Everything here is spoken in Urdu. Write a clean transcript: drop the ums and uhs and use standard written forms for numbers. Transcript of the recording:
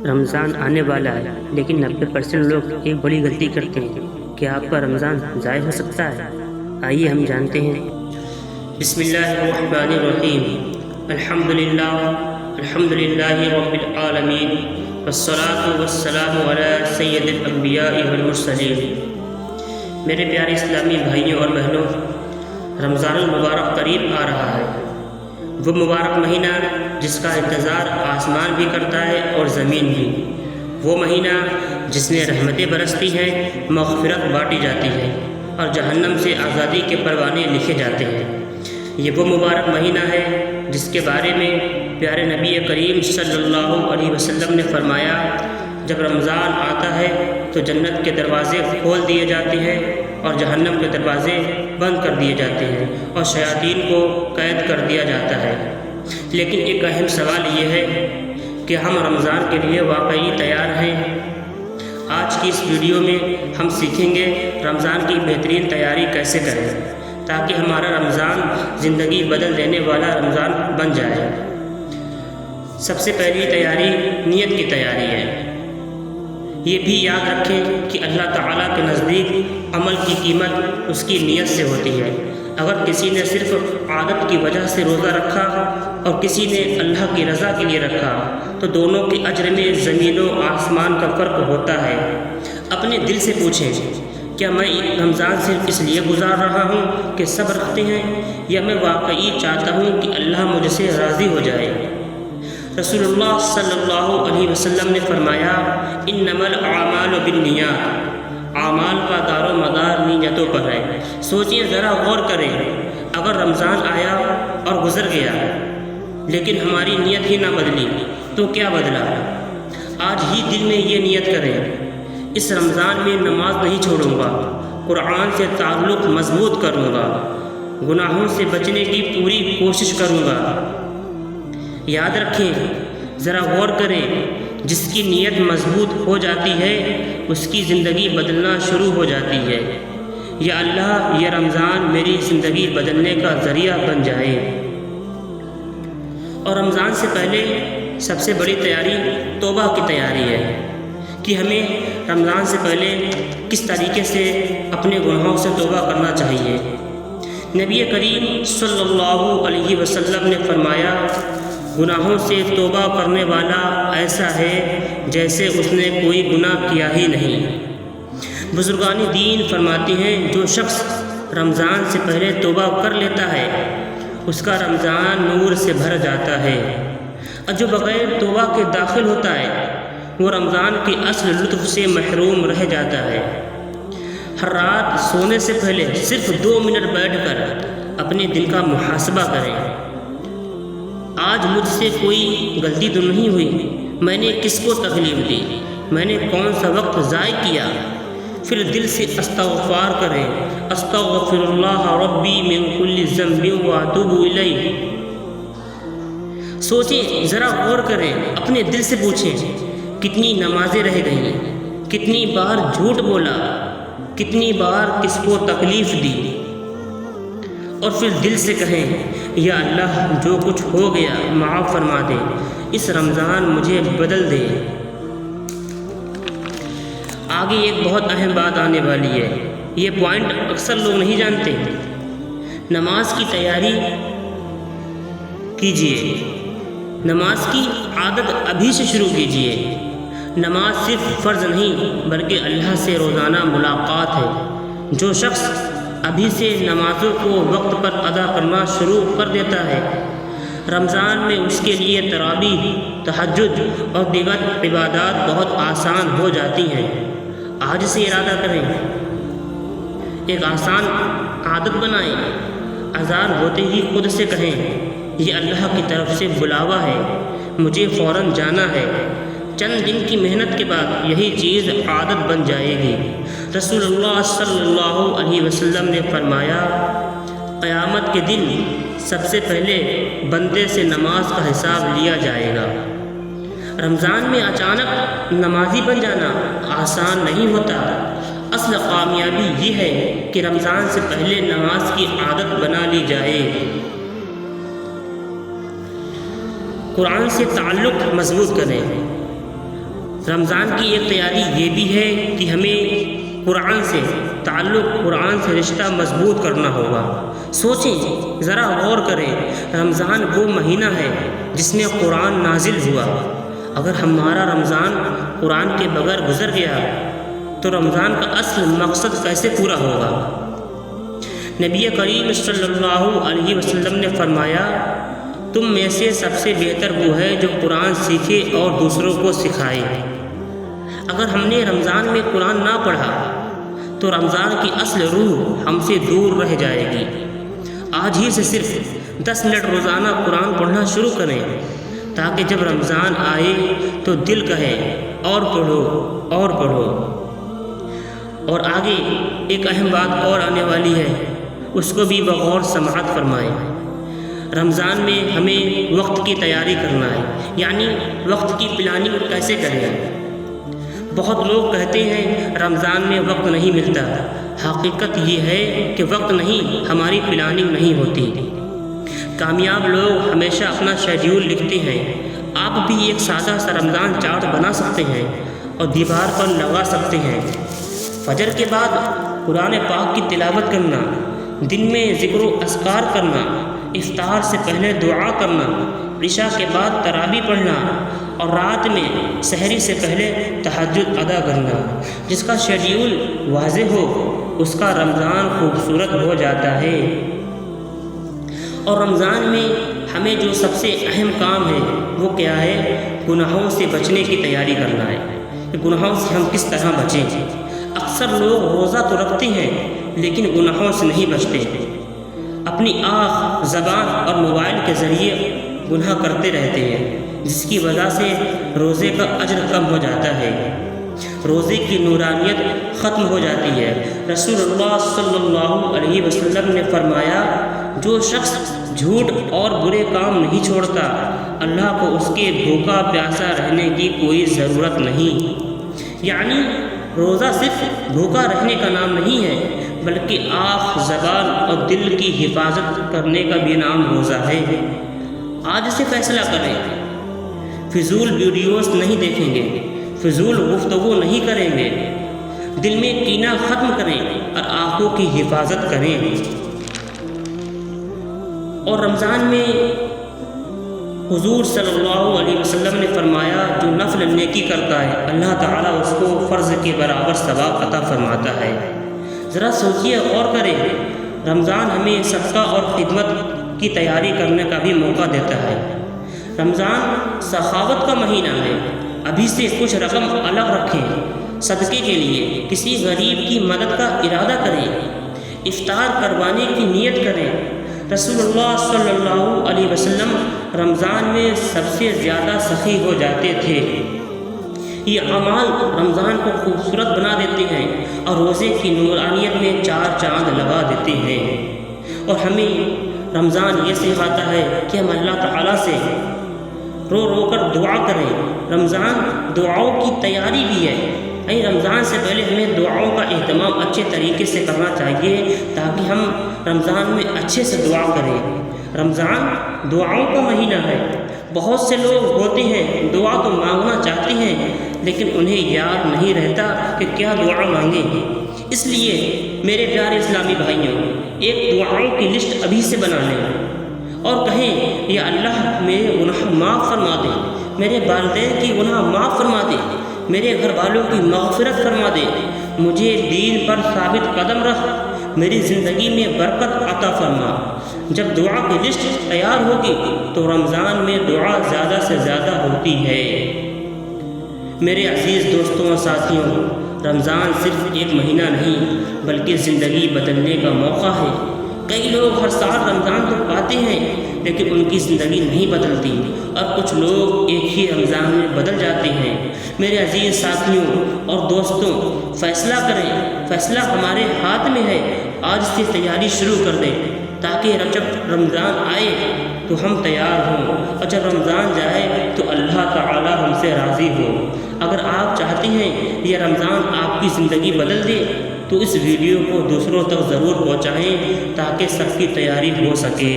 رمضان آنے والا ہے لیکن 90% لوگ ایک بڑی غلطی کرتے ہیں۔ کیا آپ کا رمضان ضائع ہو سکتا ہے؟ آئیے ہم جانتے ہیں۔ بسم اللہ الرحمن الرحیم۔ الحمدللہ رب العالمین والصلاة والسلام علی سید الانبیاء والمرسلین۔ میرے پیارے اسلامی بھائیوں اور بہنوں، رمضان المبارک قریب آ رہا ہے، وہ مبارک مہینہ جس کا انتظار آسمان بھی کرتا ہے اور زمین بھی، وہ مہینہ جس میں رحمتیں برستی ہیں، مغفرت بانٹی جاتی ہے اور جہنم سے آزادی کے پروانے لکھے جاتے ہیں۔ یہ وہ مبارک مہینہ ہے جس کے بارے میں پیارے نبی کریم صلی اللہ علیہ وسلم نے فرمایا، جب رمضان آتا ہے تو جنت کے دروازے کھول دیے جاتے ہیں اور جہنم کے دروازے بند کر دیے جاتے ہیں اور شیاطین کو قید کر دیا جاتا ہے۔ لیکن ایک اہم سوال یہ ہے کہ ہم رمضان کے لیے واقعی تیار ہیں؟ آج کی اس ویڈیو میں ہم سیکھیں گے رمضان کی بہترین تیاری کیسے کریں تاکہ ہمارا رمضان زندگی بدل دینے والا رمضان بن جائے۔ سب سے پہلی تیاری نیت کی تیاری ہے۔ یہ بھی یاد رکھیں کہ اللہ تعالیٰ کے نزدیک عمل کی قیمت اس کی نیت سے ہوتی ہے۔ اگر کسی نے صرف عادت کی وجہ سے روزہ رکھا اور کسی نے اللہ کی رضا کے لیے رکھا تو دونوں کے اجر میں زمین و آسمان کا فرق ہوتا ہے۔ اپنے دل سے پوچھیں، کیا میں رمضان صرف اس لیے گزار رہا ہوں کہ سب رکھتے ہیں، یا میں واقعی چاہتا ہوں کہ اللہ مجھ سے راضی ہو جائے؟ رسول اللہ صلی اللہ علیہ وسلم نے فرمایا، انما الاعمال بالنیات، اعمال کا دار و مدار نیتوں پر ہے۔ سوچیں، ذرا غور کریں، اگر رمضان آیا اور گزر گیا لیکن ہماری نیت ہی نہ بدلی تو کیا بدلا؟ آج ہی دل میں یہ نیت کریں، اس رمضان میں نماز نہیں چھوڑوں گا، قرآن سے تعلق مضبوط کروں گا، گناہوں سے بچنے کی پوری کوشش کروں گا۔ یاد رکھیں، ذرا غور کریں، جس کی نیت مضبوط ہو جاتی ہے اس کی زندگی بدلنا شروع ہو جاتی ہے۔ یا اللہ، یہ رمضان میری زندگی بدلنے کا ذریعہ بن جائے۔ اور رمضان سے پہلے سب سے بڑی تیاری توبہ کی تیاری ہے کہ ہمیں رمضان سے پہلے کس طریقے سے اپنے گناہوں سے توبہ کرنا چاہیے۔ نبی کریم صلی اللہ علیہ وسلم نے فرمایا، گناہوں سے توبہ کرنے والا ایسا ہے جیسے اس نے کوئی گناہ کیا ہی نہیں۔ بزرگان دین فرماتے ہیں، جو شخص رمضان سے پہلے توبہ کر لیتا ہے اس کا رمضان نور سے بھر جاتا ہے، اور جو بغیر توبہ کے داخل ہوتا ہے وہ رمضان کے اصل لطف سے محروم رہ جاتا ہے۔ ہر رات سونے سے پہلے صرف 2 منٹ بیٹھ کر اپنے دل کا محاسبہ کریں۔ آج مجھ سے کوئی غلطی تو نہیں ہوئی؟ میں نے کس کو تکلیف دی؟ میں نے کون سا وقت ضائع کیا؟ پھر دل سے استغفار کریں، استغفر اللہ ربی من کل ذنب واتوب الیہ۔ سوچیں، ذرا غور کریں، اپنے دل سے پوچھیں، کتنی نمازیں رہ گئیں، کتنی بار جھوٹ بولا، کتنی بار کس کو تکلیف دی؟ اور پھر دل سے کہیں، یا اللہ، جو کچھ ہو گیا معاف فرما دے، اس رمضان مجھے بدل دے۔ آگے ایک بہت اہم بات آنے والی ہے، یہ پوائنٹ اکثر لوگ نہیں جانتے۔ نماز کی تیاری کیجیے، نماز کی عادت ابھی سے شروع کیجیے۔ نماز صرف فرض نہیں بلکہ اللہ سے روزانہ ملاقات ہے۔ جو شخص ابھی سے نمازوں کو وقت پر ادا کرنا شروع کر دیتا ہے، رمضان میں اس کے لیے تراویح، تہجد اور دیگر عبادات بہت آسان ہو جاتی ہیں۔ آج سے ارادہ کریں، ایک آسان عادت بنائیں، اذان ہوتے ہی خود سے کہیں، یہ اللہ کی طرف سے بلاوا ہے، مجھے فوراً جانا ہے۔ چند دن کی محنت کے بعد یہی چیز عادت بن جائے گی۔ رسول اللہ صلی اللہ علیہ وسلم نے فرمایا، قیامت کے دن سب سے پہلے بندے سے نماز کا حساب لیا جائے گا۔ رمضان میں اچانک نمازی بن جانا آسان نہیں ہوتا۔ اصل کامیابی یہ ہے کہ رمضان سے پہلے نماز کی عادت بنا لی جائے۔ قرآن سے تعلق مضبوط کریں۔ رمضان کی ایک تیاری یہ بھی ہے کہ ہمیں قرآن سے تعلق، قرآن سے رشتہ مضبوط کرنا ہوگا۔ سوچیں، ذرا غور کریں، رمضان وہ مہینہ ہے جس میں قرآن نازل ہوا۔ اگر ہمارا رمضان قرآن کے بغیر گزر گیا تو رمضان کا اصل مقصد کیسے پورا ہوگا؟ نبی کریم صلی اللہ علیہ وسلم نے فرمایا، تم میں سے سب سے بہتر وہ ہے جو قرآن سیکھے اور دوسروں کو سکھائے۔ اگر ہم نے رمضان میں قرآن نہ پڑھا تو رمضان کی اصل روح ہم سے دور رہ جائے گی۔ آج ہی سے صرف 10 منٹ روزانہ قرآن پڑھنا شروع کریں، تاکہ جب رمضان آئے تو دل کہے اور پڑھو اور پڑھو۔ اور آگے ایک اہم بات اور آنے والی ہے، اس کو بھی بغور سماعت فرمائیں۔ رمضان میں ہمیں وقت کی تیاری کرنا ہے، یعنی وقت کی پلاننگ کیسے کریں۔ بہت لوگ کہتے ہیں رمضان میں وقت نہیں ملتا۔ حقیقت یہ ہے کہ وقت نہیں، ہماری پلاننگ نہیں ہوتی۔ کامیاب لوگ ہمیشہ اپنا شیڈیول لکھتے ہیں۔ آپ بھی ایک سادہ سا رمضان چارٹ بنا سکتے ہیں اور دیوار پر لگا سکتے ہیں۔ فجر کے بعد قرآن پاک کی تلاوت کرنا، دن میں ذکر و اذکار کرنا، افطار سے پہلے دعا کرنا، عشاء کے بعد تراویح پڑھنا اور رات میں سحری سے پہلے تہجد ادا کرنا۔ جس کا شیڈیول واضح ہو اس کا رمضان خوبصورت ہو جاتا ہے۔ اور رمضان میں ہمیں جو سب سے اہم کام ہے وہ کیا ہے؟ گناہوں سے بچنے کی تیاری کرنا ہے۔ گناہوں سے ہم کس طرح بچیں؟ اکثر لوگ روزہ تو رکھتے ہیں لیکن گناہوں سے نہیں بچتے، اپنی آنکھ، زبان اور موبائل کے ذریعے گناہ کرتے رہتے ہیں، جس کی وجہ سے روزے کا اجر کم ہو جاتا ہے، روزے کی نورانیت ختم ہو جاتی ہے۔ رسول اللہ صلی اللہ علیہ وسلم نے فرمایا، جو شخص جھوٹ اور برے کام نہیں چھوڑتا، اللہ کو اس کے بھوکا پیاسا رہنے کی کوئی ضرورت نہیں۔ یعنی روزہ صرف بھوکا رہنے کا نام نہیں ہے، بلکہ آنکھ، زبان اور دل کی حفاظت کرنے کا بھی نام روزہ ہے۔ آج سے فیصلہ کریں، فضول ویڈیوز نہیں دیکھیں گے، فضول گفتگو نہیں کریں گے، دل میں کینہ ختم کریں اور آنکھوں کی حفاظت کریں۔ اور رمضان میں حضور صلی اللہ علیہ وسلم نے فرمایا، جو نفل نیکی کرتا ہے اللہ تعالیٰ اس کو فرض کے برابر ثواب عطا فرماتا ہے۔ ذرا سوچئے اور کریں، رمضان ہمیں صدقہ اور خدمت کی تیاری کرنے کا بھی موقع دیتا ہے۔ رمضان سخاوت کا مہینہ ہے، ابھی سے کچھ رقم الگ رکھیں، صدقے کے لیے کسی غریب کی مدد کا ارادہ کریں، افطار کروانے کی نیت کریں۔ رسول اللہ صلی اللہ علیہ وسلم رمضان میں سب سے زیادہ سخی ہو جاتے تھے۔ یہ اعمال رمضان کو خوبصورت بنا دیتے ہیں اور روزے کی نورانیت میں 4 چاند لگا دیتے ہیں۔ اور ہمیں رمضان یہ سکھاتا ہے کہ ہم اللہ تعالیٰ سے رو رو کر دعا کریں۔ رمضان دعاؤں کی تیاری بھی ہے، رمضان سے پہلے ہمیں دعاؤں کا اہتمام اچھے طریقے سے کرنا چاہیے تاکہ ہم رمضان میں اچھے سے دعا کریں۔ رمضان دعاؤں کا مہینہ ہے۔ بہت سے لوگ ہوتے ہیں دعا تو مانگنا چاہتے ہیں لیکن انہیں یاد نہیں رہتا کہ کیا دعا مانگیں۔ اس لیے میرے پیارے اسلامی بھائیوں، ایک دعاؤں کی لسٹ ابھی سے بنا لیں اور کہیں، یا اللہ میرے گناہ معاف فرما دے، میرے والدین کی گناہ معاف فرما دے، میرے گھر والوں کی مغفرت فرما دے، مجھے دین پر ثابت قدم رکھ، میری زندگی میں برکت عطا فرما۔ جب دعا کی لسٹ تیار ہوگی تو رمضان میں دعا زیادہ سے زیادہ ہوتی ہے۔ میرے عزیز دوستوں اور ساتھیوں، رمضان صرف ایک مہینہ نہیں بلکہ زندگی بدلنے کا موقع ہے۔ کئی لوگ ہر سال رمضان تو پاتے ہیں لیکن ان کی زندگی نہیں بدلتی، اور کچھ لوگ ایک ہی رمضان میں بدل جاتے ہیں۔ میرے عزیز ساتھیوں اور دوستوں، فیصلہ کریں، فیصلہ ہمارے ہاتھ میں ہے۔ آج سے تیاری شروع کر دیں تاکہ جب رمضان آئے تو ہم تیار ہوں، اور جب رمضان جائے تو اللہ تعالی ہم سے راضی ہو۔ اگر آپ چاہتے ہیں یہ رمضان آپ کی زندگی بدل دے تو اس ویڈیو کو دوسروں تک ضرور پہنچائیں تاکہ سب کی تیاری ہو سکے۔